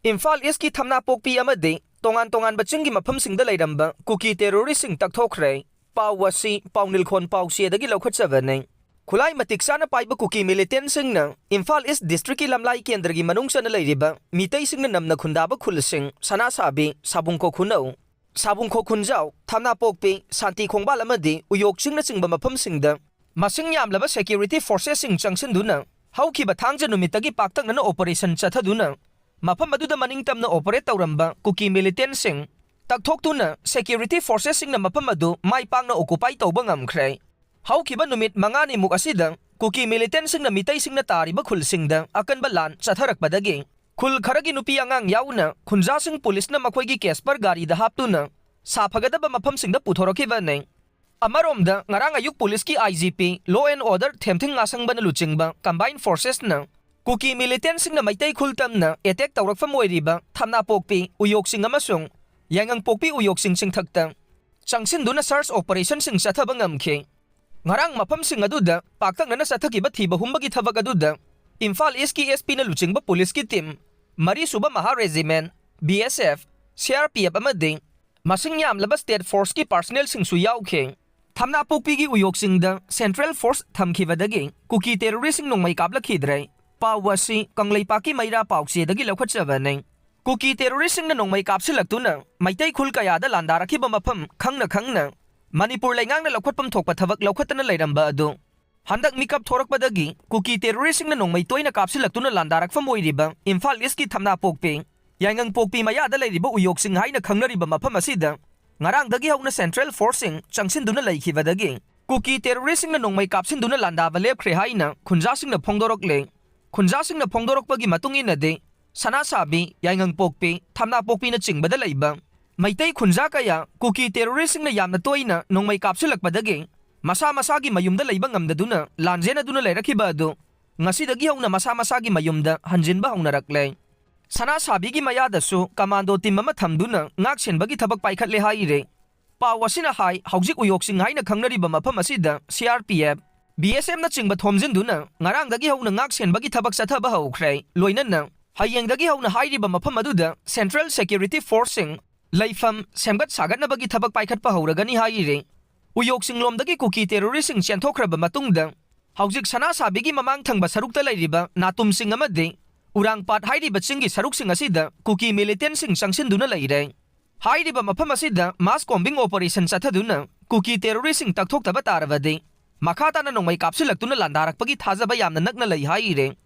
Imphal East ki Thamnapokpi Amadi, Tongan-Tonganba Chingi Maphamsingda Leiramba, Kuki Terroristsing Takthokhre, Pawasi, Pawnilkhon Pawsiadagi Lokhatsavane. Khulai Matiksana-paiba Kuki Militantsing na Imphal East District ki Lamlai Kendragi Manungsana Leiriba, Mitaising na namna khundaba khulsing, Sanasabi, Sabungko Khunau, Sabungko Khunjau, Thamnapokpi, Santi Khongbal Amadi, Uyokchingda Chingba Maphamsingda, Masing yamlaba security forces sing changsinduna, Haukiba Thangja numitagi paktangna operation chathaduna, Mafam aduda maningtamna operate tawramba Kuki Militantsing, Takthokhtuna security forces sing na mafam adu maipangna occupy tawba ngamkhre. Haukiba numit mangani muk asida Kuki Militantsing na mitaising na tariba khulsingda akanba lan chatharakpadagi. Khul kharagi nupi angang yauna khunjasing police na makhoigi case par gari da haptuna saphagadaba maphamsingda puthorokibane. Amaromda ngarang ayuk police ki IGP law and order themthing ngasangba na luchingba combined forces na Kuki Militantsing na maitai khultam na attack tawrakfam oiriba Thamnapokpi Uyokching amasung Yangangpokpi Uyokching singthakta changsinduna search operation sing chathaba ngamkhe. Ngarang maphamsing aduda paktang na sathakiba thiba humbagi thabak aduda Imphal East ki SP na luchingba police ki team Mari Suba Maha Regiment BSF CRPF amadi masing yamlaba state force ki personnel singsu yaukhe. Thamnapokpigi Uyokchingda Central Force Thamkhibadagi Kuki Terroristsing Nongmei Kaplakhidre Pawasi Kangleipaki Maira Pausiadagi Lokhatsavane. Kuki Terroristsing Nongmei Kapsilaktuna Maitai Khul Kayada Landarakiba Mafam Khangna Manipur Laingang na Lokhotpam Thokpa Thabak Lokhatana Leiramba adu Handak mikap thorakpadagi Kuki Terroristsing Nongmei Toina Kapsilaktuna Landarakfam oiriba Imphal East ki Thamnapokpi Yangangpokpi mayada leiriba Uyokching haina khangnariba mafam asida ngarangdagi hauna Central Forcing changsinduna leikhibadagi Kuki Terroristsing Nongmei Kapsinduna landaba lepkhre haina khunjasing na phongdorokle. Khunjasing na phongdorokpagi matungin de Sanasabi Yangangpokpi Thamnapokpi na chingbada leiba Maitai khunja kaya Kuki Terroristsing na yamna toina Nongmei Kapsilakpadagi masa-masagi mayumda leiba ngamdaduna lanjena duna leirakhiba adu ngasidagi hauna masa-masagi mayumda hanjinba haunarakle. Sanasabigi mayadasu commando team ama thamduna ngaksenbagi thabak paikhatle haire. Pawasina hai haujik Uyokching haina khangnariba mafam asida CRPF BSF na chingba thomjinduna ngarangdagi hauna ngaksenbagi thabak chathaba haukhre. Loinana hayengdagi hauna hairiba mafam aduda Central Security Forcing Laifam semgat sagatnabagi thabak paikhatpa hauragani haire. Uyokching lomdagi Kuki Terroristsing chenthokhraba matungda haujik sanasabigi mamang thangba sarukta leiriba natumsing amadi Urangpat hairiba chingi saruksing asida Kuki Militantsing changsinduna leire. Hairiba mafam asida mass combing operation chathaduna Kuki Terroristsing takthoktaba tarabadi makhatana Nongmei Kapsilaktuna landarakpagi thajaba yamna nakna lei haire.